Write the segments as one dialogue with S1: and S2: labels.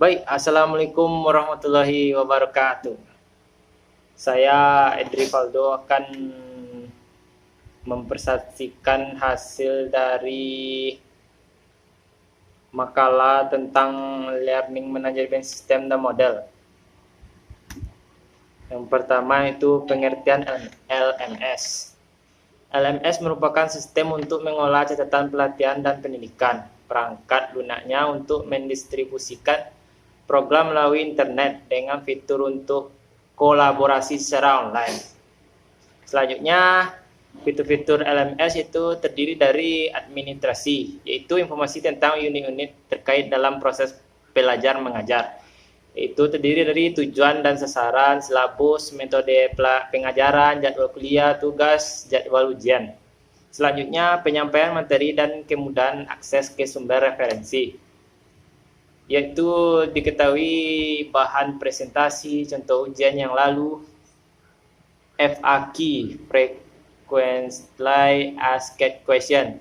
S1: Baik, Assalamualaikum warahmatullahi wabarakatuh. Saya Edri Valdo akan mempresentasikan hasil dari makalah tentang Learning Management System dan Model. Yang pertama itu pengertian LMS. LMS merupakan sistem untuk mengolah catatan pelatihan dan pendidikan. Perangkat lunaknya untuk mendistribusikan program melalui internet dengan fitur untuk kolaborasi secara online. Selanjutnya, fitur-fitur LMS itu terdiri dari administrasi, yaitu informasi tentang unit-unit terkait dalam proses belajar mengajar. Itu terdiri dari tujuan dan sasaran, silabus, metode pengajaran, jadwal kuliah, tugas, jadwal ujian. Selanjutnya, penyampaian materi dan kemudahan akses ke sumber referensi, yaitu diketahui bahan presentasi, contoh ujian yang lalu, FAQ, Frequently Asked Question,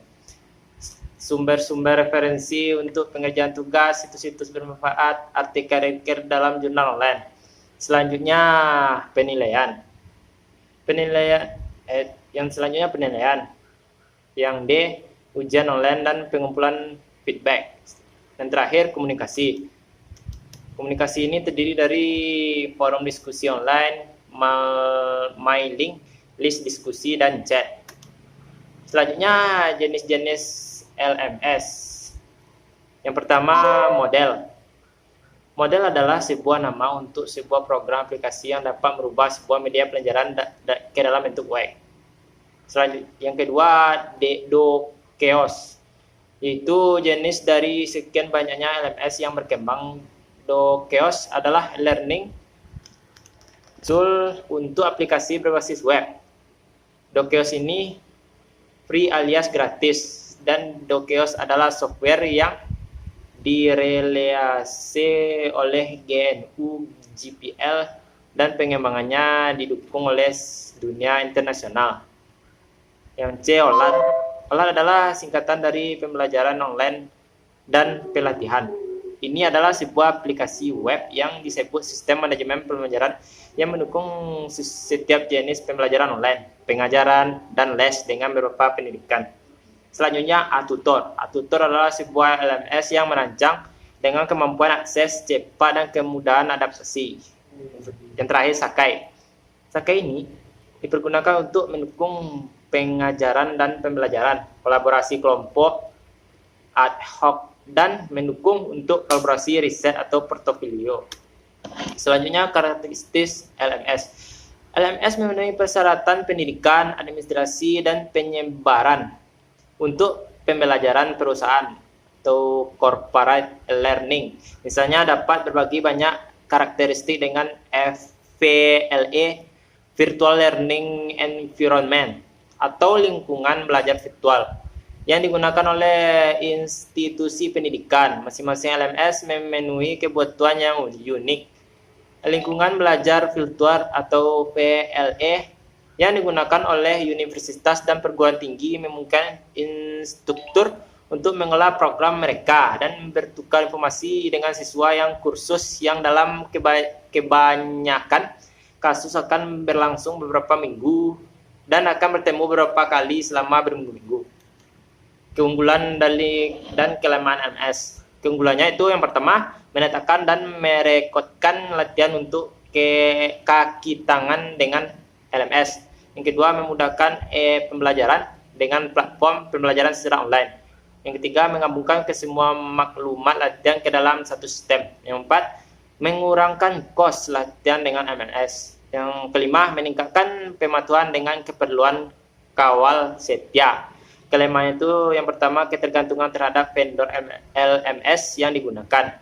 S1: sumber-sumber referensi untuk pengerjaan tugas, situs-situs bermanfaat, artikel-artikel dalam jurnal online. Selanjutnya penilaian. Yang selanjutnya penilaian. Yang D, ujian online dan pengumpulan feedback. Dan terakhir komunikasi. Komunikasi ini terdiri dari forum diskusi online, mailing, list diskusi, dan chat. Selanjutnya jenis-jenis LMS. Yang pertama, model. Model adalah sebuah nama untuk sebuah program aplikasi yang dapat merubah sebuah media pelajaran ke dalam bentuk web. Selanjutnya, yang kedua, Dokeos, yaitu jenis dari sekian banyaknya LMS yang berkembang. Dokeos adalah learning tool untuk aplikasi berbasis web. Dokeos ini free alias gratis, dan Dokeos adalah software yang direalisasi oleh GNU GPL dan pengembangannya didukung oleh dunia internasional. Yang C, OLAT. OLAT adalah singkatan dari pembelajaran online dan pelatihan. Ini adalah sebuah aplikasi web yang disebut sistem manajemen pembelajaran yang mendukung setiap jenis pembelajaran online, pengajaran, dan les dengan beberapa pendidikan. Selanjutnya, Atutor. Atutor adalah sebuah LMS yang merancang dengan kemampuan akses cepat dan kemudahan adaptasi. Yang terakhir, Sakai. Sakai ini dipergunakan untuk mendukung pengajaran dan pembelajaran, kolaborasi kelompok, ad hoc, dan mendukung untuk kolaborasi riset atau portofolio. Selanjutnya, karakteristik LMS. LMS memenuhi persyaratan pendidikan, administrasi, dan penyebaran untuk pembelajaran perusahaan atau corporate learning. Misalnya dapat berbagi banyak karakteristik dengan FVLE, Virtual Learning Environment, atau lingkungan belajar virtual yang digunakan oleh institusi pendidikan. Masing-masing LMS memenuhi kebutuhan yang unik. Lingkungan belajar virtual atau VLE yang digunakan oleh universitas dan perguruan tinggi memungkinkan instruktur untuk mengelola program mereka dan bertukar informasi dengan siswa yang kursus yang dalam kebanyakan kasus akan berlangsung beberapa minggu dan akan bertemu beberapa kali selama berminggu-minggu. Keunggulan dan kelemahan LMS. Keunggulannya itu yang pertama, menetapkan dan merekodkan latihan untuk kaki tangan dengan LMS. Yang kedua, memudahkan pembelajaran dengan platform pembelajaran secara online. Yang ketiga, menggabungkan ke semua maklumat latihan ke dalam satu sistem. Yang keempat, mengurangkan kos latihan dengan LMS. Yang kelima, meningkatkan pematuhan dengan keperluan kawal setia. Kelemahan itu yang pertama, ketergantungan terhadap vendor LMS yang digunakan.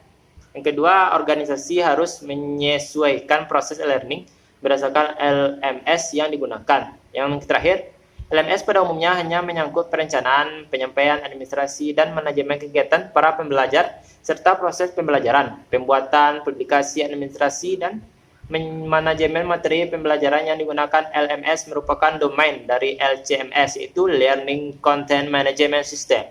S1: Yang kedua, organisasi harus menyesuaikan proses learning berdasarkan LMS yang digunakan. Yang terakhir, LMS pada umumnya hanya menyangkut perencanaan, penyampaian, administrasi, dan manajemen kegiatan para pembelajar, serta proses pembelajaran, pembuatan, publikasi, administrasi, dan manajemen materi pembelajaran yang digunakan. LMS merupakan domain dari LCMS, yaitu Learning Content Management System.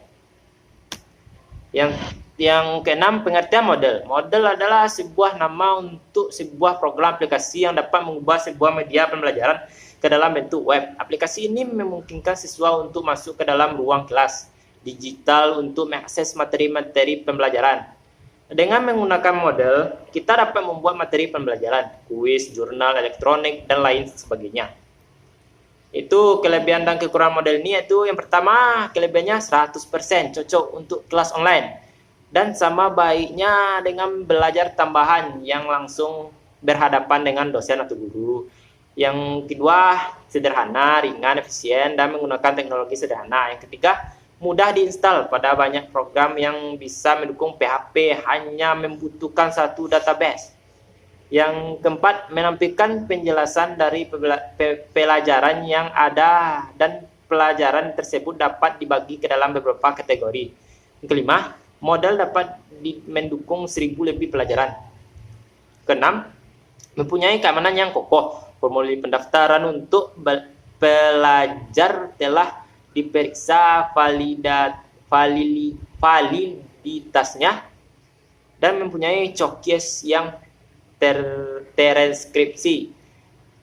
S1: Yang Yang keenam, pengertian model. Model adalah sebuah nama untuk sebuah program aplikasi yang dapat mengubah sebuah media pembelajaran ke dalam bentuk web. Aplikasi ini memungkinkan siswa untuk masuk ke dalam ruang kelas digital untuk mengakses materi-materi pembelajaran. Dengan menggunakan model, kita dapat membuat materi pembelajaran, kuis, jurnal elektronik, dan lain sebagainya. Itu kelebihan dan kekurangan model ini, yaitu yang pertama, kelebihannya 100% cocok untuk kelas online. Dan sama baiknya dengan belajar tambahan yang langsung berhadapan dengan dosen atau guru. Yang kedua, sederhana, ringan, efisien, dan menggunakan teknologi sederhana. Yang ketiga, mudah diinstal pada banyak program yang bisa mendukung PHP, hanya membutuhkan satu database. Yang keempat, menampilkan penjelasan dari pelajaran yang ada dan pelajaran tersebut dapat dibagi ke dalam beberapa kategori. Yang kelima, modal dapat mendukung 1000 lebih pelajaran. Keenam, mempunyai keamanan yang kokoh. Formulir pendaftaran untuk pelajar telah diperiksa validitasnya dan mempunyai cookies yang terenkripsi.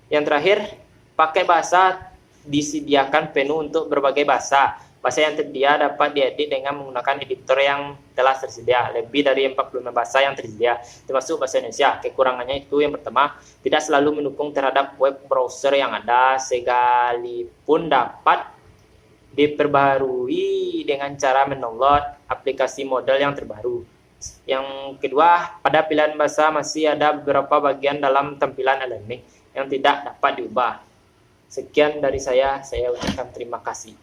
S1: Yang terakhir, pakai bahasa disediakan penuh untuk berbagai bahasa. Bahasa yang tersedia dapat diedit dengan menggunakan editor yang telah tersedia. Lebih dari 45 bahasa yang tersedia, termasuk bahasa Indonesia. Kekurangannya itu yang pertama, tidak selalu mendukung terhadap web browser yang ada, sekalipun dapat diperbarui dengan cara mendownload aplikasi model yang terbaru. Yang kedua, pada pilihan bahasa masih ada beberapa bagian dalam tampilan e-learning yang tidak dapat diubah. Sekian dari saya ucapkan terima kasih.